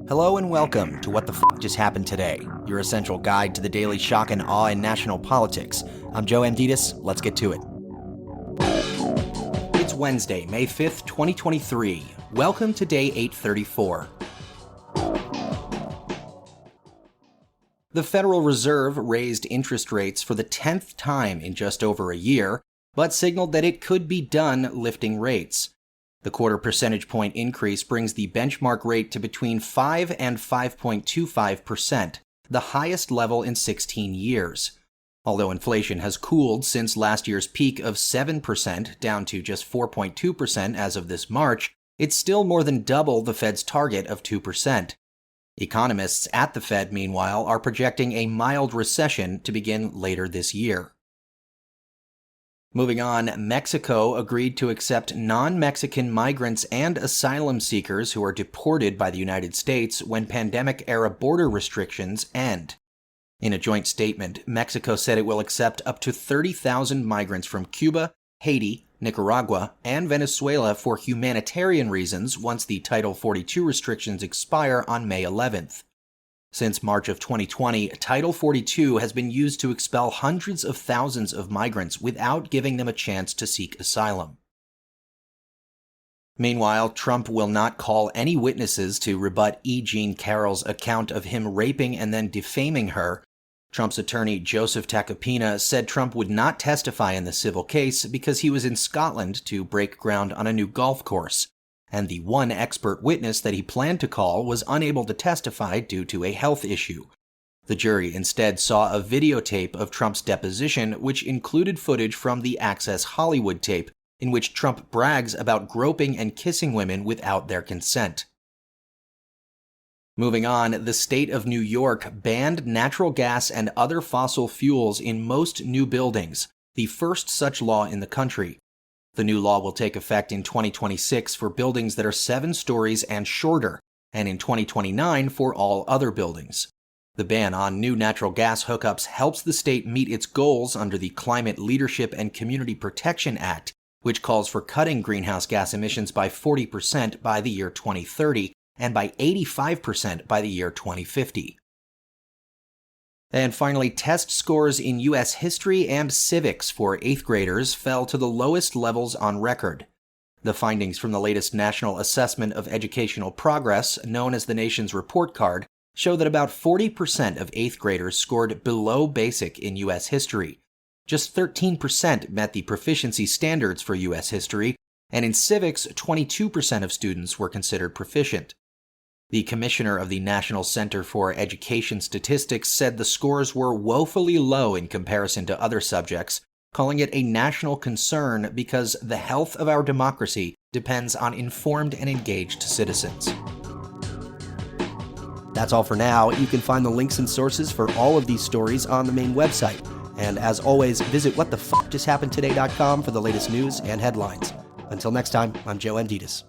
Hello and welcome to What the F*** Just Happened Today, your essential guide to the daily shock and awe in national politics. I'm Joe Amditis. Let's get to it. It's Wednesday, May 5th, 2023. Welcome to day 834. The Federal Reserve raised interest rates for the 10th time in just over a year, but signaled that it could be done lifting rates. The quarter percentage point increase brings the benchmark rate to between 5 and 5.25%, the highest level in 16 years. Although inflation has cooled since last year's peak of 7% down to just 4.2% as of this March, it's still more than double the Fed's target of 2%. Economists at the Fed, meanwhile, are projecting a mild recession to begin later this year. Moving on, Mexico agreed to accept non-Mexican migrants and asylum seekers who are deported by the United States when pandemic-era border restrictions end. In a joint statement, Mexico said it will accept up to 30,000 migrants from Cuba, Haiti, Nicaragua, and Venezuela for humanitarian reasons once the Title 42 restrictions expire on May 11th. Since March of 2020, Title 42 has been used to expel hundreds of thousands of migrants without giving them a chance to seek asylum. Meanwhile, Trump will not call any witnesses to rebut E. Jean Carroll's account of him raping and then defaming her. Trump's attorney Joseph Tacopina said Trump would not testify in the civil case because he was in Scotland to break ground on a new golf course, and the one expert witness that he planned to call was unable to testify due to a health issue. The jury instead saw a videotape of Trump's deposition, which included footage from the Access Hollywood tape, in which Trump brags about groping and kissing women without their consent. Moving on, the state of New York banned natural gas and other fossil fuels in most new buildings, the first such law in the country. The new law will take effect in 2026 for buildings that are 7 stories and shorter, and in 2029 for all other buildings. The ban on new natural gas hookups helps the state meet its goals under the Climate Leadership and Community Protection Act, which calls for cutting greenhouse gas emissions by 40% by the year 2030 and by 85% by the year 2050. And finally, test scores in U.S. history and civics for 8th graders fell to the lowest levels on record. The findings from the latest National Assessment of Educational Progress, known as the nation's report card, show that about 40% of 8th graders scored below basic in U.S. history. Just 13% met the proficiency standards for U.S. history, and in civics, 22% of students were considered proficient. The commissioner of the National Center for Education Statistics said the scores were woefully low in comparison to other subjects, calling it a national concern because the health of our democracy depends on informed and engaged citizens. That's all for now. You can find the links and sources for all of these stories on the main website. And as always, visit whatthefjusthappenedtoday.com for the latest news and headlines. Until next time, I'm Joe Amditis.